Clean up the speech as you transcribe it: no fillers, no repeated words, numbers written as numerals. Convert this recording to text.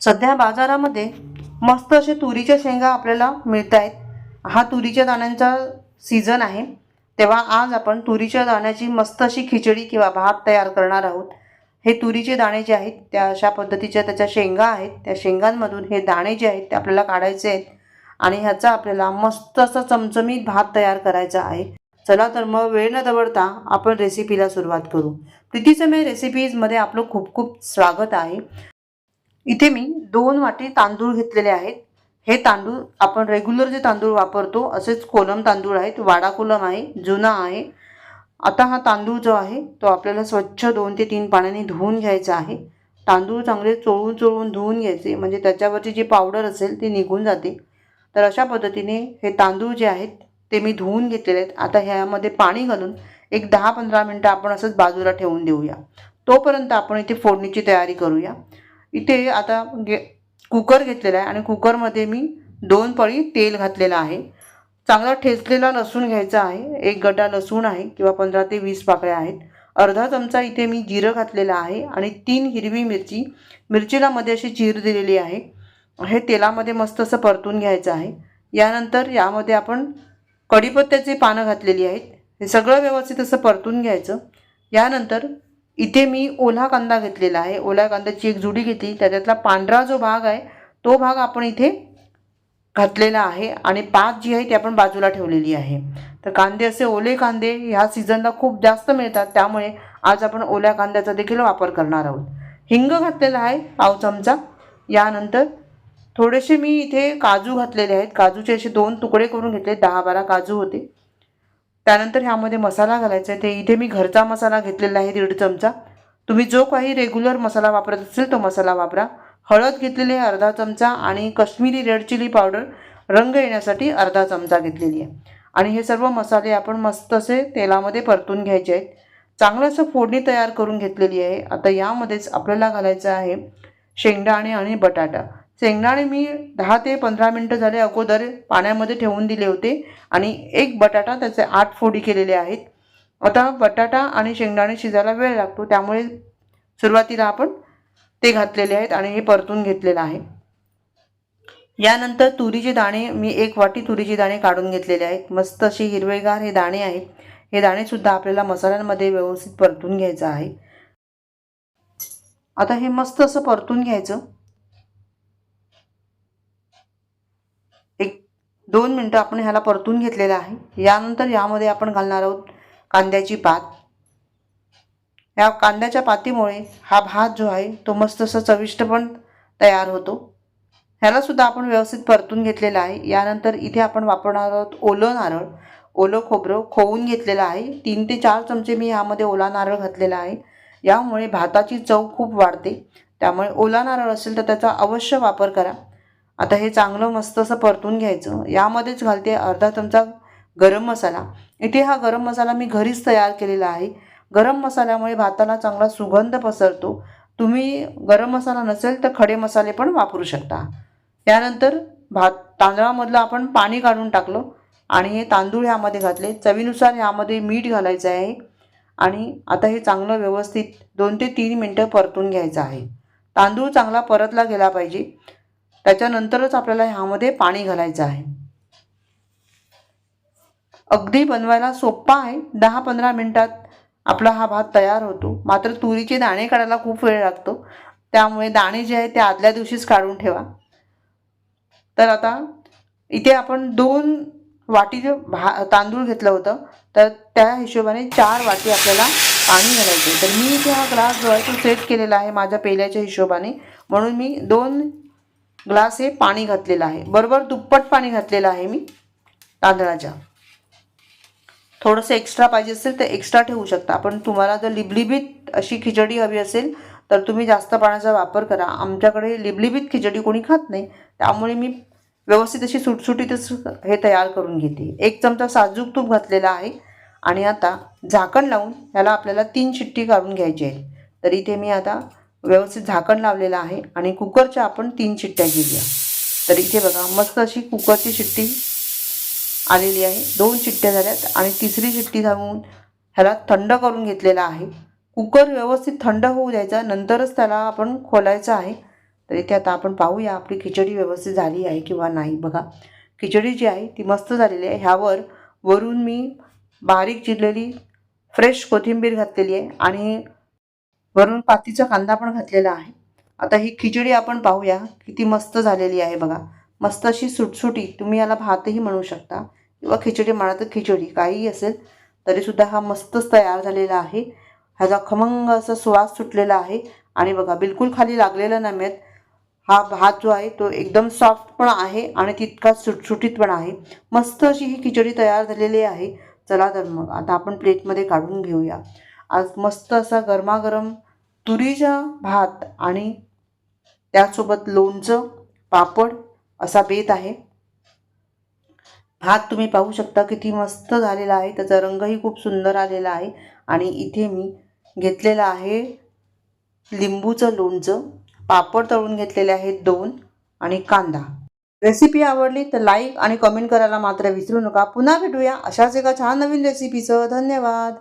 सध्या बाजारामध्ये मस्त असे तुरीच्या शेंगा आपल्याला मिळत आहेत. हा तुरीच्या दाण्यांचा सीझन आहे, तेव्हा आज आपण तुरीच्या दाण्याची मस्त अशी खिचडी किंवा भात तयार करणार आहोत. हे तुरीचे दाणे जे आहेत त्या अशा पद्धतीच्या त्याच्या शेंगा आहेत, त्या शेंगांमधून हे दाणे जे आहेत ते आपल्याला काढायचे आहेत आणि ह्याचा आपल्याला मस्त असा चमचमीत भात तयार करायचा आहे. चला तर मग वेळ न दवडता आपण रेसिपीला सुरुवात करू. प्रीतीसमय रेसिपीजमध्ये आपलं खूप खूप स्वागत आहे. इथे मी 2 वाटी तांदूळ घेतलेले आहेत. हे तांदूळ आपण रेग्युलर जे तांदूळ वापरतो असेच कोलम तांदूळ आहेत, वाडा कोलम आहे, जुना आहे. आता हा तांदूळ जो आहे तो आपल्याला स्वच्छ 2 ते 3 पाण्याने धुवून घ्यायचा आहे. तांदूळ चांगले चोळून चोळून धुवून घ्यायचे, म्हणजे त्याच्यावरची जी पावडर असेल ती निघून जाते. तर अशा पद्धतीने हे तांदूळ जे आहेत ते मी धुवून घेतलेले आहेत. आता ह्यामध्ये पाणी घालून एक 10-15 मिनटं आपण असंच बाजूला ठेवून देऊया. तोपर्यंत आपण इथे फोडणीची तयारी करूया. इथे आता कुकर घेतलेला आहे आणि कुकरमध्ये मी 2 पळी तेल घातलेलं आहे. चांगला ठेचलेला लसूण घ्यायचा आहे. 1 गड्डा लसूण आहे किंवा 15 ते 20 पाकळ्या आहेत. अर्धा चमचा इथे मी जिरं घातलेलं आहे आणि 3 हिरवी मिरची, मिरचीला मध्ये अशी चीर दिलेली आहे. हे तेलामध्ये मस्त असं परतून घ्यायचं आहे. यानंतर यामध्ये आपण कढीपत्त्याची पानं घातलेली आहेत. हे सगळं व्यवस्थित असं परतून घ्यायचं. यानंतर इथे मी ओला कांदा घेतलेला आहे. ओल्या कांद्याची एक जुडी घेतली, त्याच्यातला पांढरा जो भाग आहे तो भाग आपण इथे घातलेला आहे आणि पात जी आहे ती आपण बाजूला ठेवलेली आहे. तर कांदे असे ओले कांदे ह्या सीझनला खूप जास्त मिळतात, त्यामुळे आज आपण ओल्या कांद्याचा देखील वापर करणार आहोत. हिंग घातलेला आहे पाव चमचा. यानंतर थोडेसे मी इथे काजू घातलेले आहेत. काजूचे असे 2 तुकडे करून घेतले, 10-12 काजू होते. त्यानंतर ह्यामध्ये मसाला घालायचा आहे. ते इथे मी घरचा मसाला घेतलेला आहे 1.5 चमचा. तुम्ही जो काही रेग्युलर मसाला वापरत असेल तो मसाला वापरा. हळद घेतलेली आहे अर्धा चमचा आणि कश्मीरी रेड चिली पावडर रंग येण्यासाठी अर्धा चमचा घेतलेली आहे. आणि हे सर्व मसाले आपण मस्त असे तेलामध्ये परतून घ्यायचे आहेत. चांगलं असं फोडणी तयार करून घेतलेली आहे. आता यामध्येच आपल्याला घालायचं आहे शेंगदाणे आणि बटाटा. शेंगदाणे मी 10 ते 15 मिनटं झाले अगोदर पाण्यामध्ये ठेवून दिले होते आणि 1 बटाटा त्याचे 8 फोडी केलेले आहेत. आता बटाटा आणि शेंगदाणे शिजायला वेळ लागतो, त्यामुळे सुरुवातीला आपण ते घातलेले आहेत आणि हे परतून घेतलेलं आहे. यानंतर तुरीचे दाणे मी 1 वाटी तुरीचे दाणे काढून घेतलेले आहेत. मस्त असे हिरवेगार हे दाणे आहेत. हे दाणेसुद्धा आपल्याला मसाल्यांमध्ये व्यवस्थित परतून घ्यायचं आहे. आता हे मस्त असं परतून घ्यायचं. 1-2 मिनटं आपण ह्याला परतून घेतलेलं आहे. यानंतर यामध्ये आपण घालणार आहोत कांद्याची पात. या कांद्याच्या पातीमुळे हा भात जो आहे तो मस्त असा चविष्ट पण तयार होतो. ह्याला सुद्धा आपण व्यवस्थित परतून घेतलेला आहे. यानंतर इथे आपण वापरणार आहोत ओलं नारळ. ओलं खोबरं खोवून घेतलेलं आहे. 3 ते 4 चमचे मी ह्यामध्ये ओला नारळ घातलेला आहे. यामुळे भाताची चव खूप वाढते, त्यामुळे ओला नारळ असेल तर त्याचा अवश्य वापर करा. आता हे चांगलं मस्त असं परतून घ्यायचं. यामध्येच घालते अर्धा चमचा गरम मसाला. इथे हा गरम मसाला मी घरीच तयार केलेला आहे. गरम मसाल्यामुळे भाताला चांगला सुगंध पसरतो. तुम्ही गरम मसाला नसेल तर खडे मसाले पण वापरू शकता. यानंतर तांदळामधलं आपण पाणी काढून टाकलं आणि हे तांदूळ ह्यामध्ये घातले. चवीनुसार ह्यामध्ये मीठ घालायचं आहे आणि आता हे चांगलं व्यवस्थित 2 ते 3 मिनटं परतून घ्यायचं आहे. तांदूळ चांगला परतला गेला पाहिजे, त्याच्यानंतरच आपल्याला ह्यामध्ये पाणी घालायचं आहे. अगदी बनवायला सोपा आहे. 10-15 मिनटात आपला हा भात तयार होतो. मात्र तुरीचे दाणे काढायला खूप वेळ लागतो, त्यामुळे दाणे जे आहेत ते आदल्या दिवशीच काढून ठेवा. तर आता इथे आपण 2 वाटी जे तांदूळ घेतलं होतं, तर त्या हिशोबाने 4 वाटी आपल्याला पाणी घालायचं आहे. तर मी इथे हा ग्लास जो आहे तो सेट केलेला आहे माझ्या पेल्याच्या हिशोबाने, म्हणून मी 2 ग्लास हे पाणी घातलेलं आहे. बरोबर दुप्पट पाणी घातलेलं आहे मी तांदळाच्या. थोडंसं एक्स्ट्रा पाहिजे असेल तर एक्स्ट्रा ठेवू शकता. पण तुम्हाला जर लिबलिबीत अशी खिचडी हवी असेल तर तुम्ही जास्त पाण्याचा वापर करा. आमच्याकडे लिबलिबीत खिचडी कोणी खात नाही, त्यामुळे मी व्यवस्थित अशी सुटसुटीतच हे तयार करून घेते. 1 चमचा साजूक तूप घातलेला आहे आणि आता झाकण लावून ह्याला आपल्याला 3 शिट्टी काढून घ्यायची आहे. तर इथे मी आता व्यवस्थित झाकण लावलेलं आहे आणि कुकरच्या आपण 3 शिट्ट्या केल्या. तर इथे बघा मस्त अशी कुकरची शिट्टी आलेली आहे. 2 शिट्ट्या झाल्यात आणि 3री शिट्टी लावून ह्याला थंड करून घेतलेला आहे. कुकर व्यवस्थित थंड होऊ द्यायचा, नंतरच त्याला आपण खोलायचं आहे. तर इथे आता आपण पाहूया आपली खिचडी व्यवस्थित झाली आहे किंवा नाही. बघा, खिचडी जी आहे ती मस्त झालेली आहे. ह्यावर वरून मी बारीक चिरलेली फ्रेश कोथिंबीर घातलेली आहे आणि वरून पातीचा कांदा पण घातलेला आहे. आता ही खिचडी आपण पाहूया किती मस्त झालेली आहे. बघा, मस्त अशी सुटसुटी, तुम्ही याला भातही म्हणू शकता किंवा खिचडी म्हणा तर खिचडी काहीही असेल तरीसुद्धा हा मस्तच तयार झालेला आहे. ह्याचा खमंग असा सुवास सुटलेला आहे आणि बघा बिलकुल खाली लागलेला नाहीत. हा भात जो आहे तो एकदम सॉफ्ट पण आहे आणि तितकाच सुटसुटीत पण आहे. मस्त अशी ही खिचडी तयार झालेली आहे. चला तर मग आता आपण प्लेटमध्ये काढून घेऊया. आज मस्त असा गरमागरम तुरीचा भात आणि त्यासोबत लोणचं, पापड असा बेत आहे. भात तुम्ही पाहू शकता किती मस्त झालेला आहे. त्याचा रंगही खूप सुंदर आलेला आहे आणि इथे मी घेतलेलं आहे लिंबूचं लोणचं, पापड तळून घेतलेले आहेत 2 आणि कांदा. रेसिपी आवडली तर लाईक आणि कमेंट करायला मात्र विसरू नका. पुन्हा भेटूया अशाच एका छान नवीन रेसिपीसह. धन्यवाद.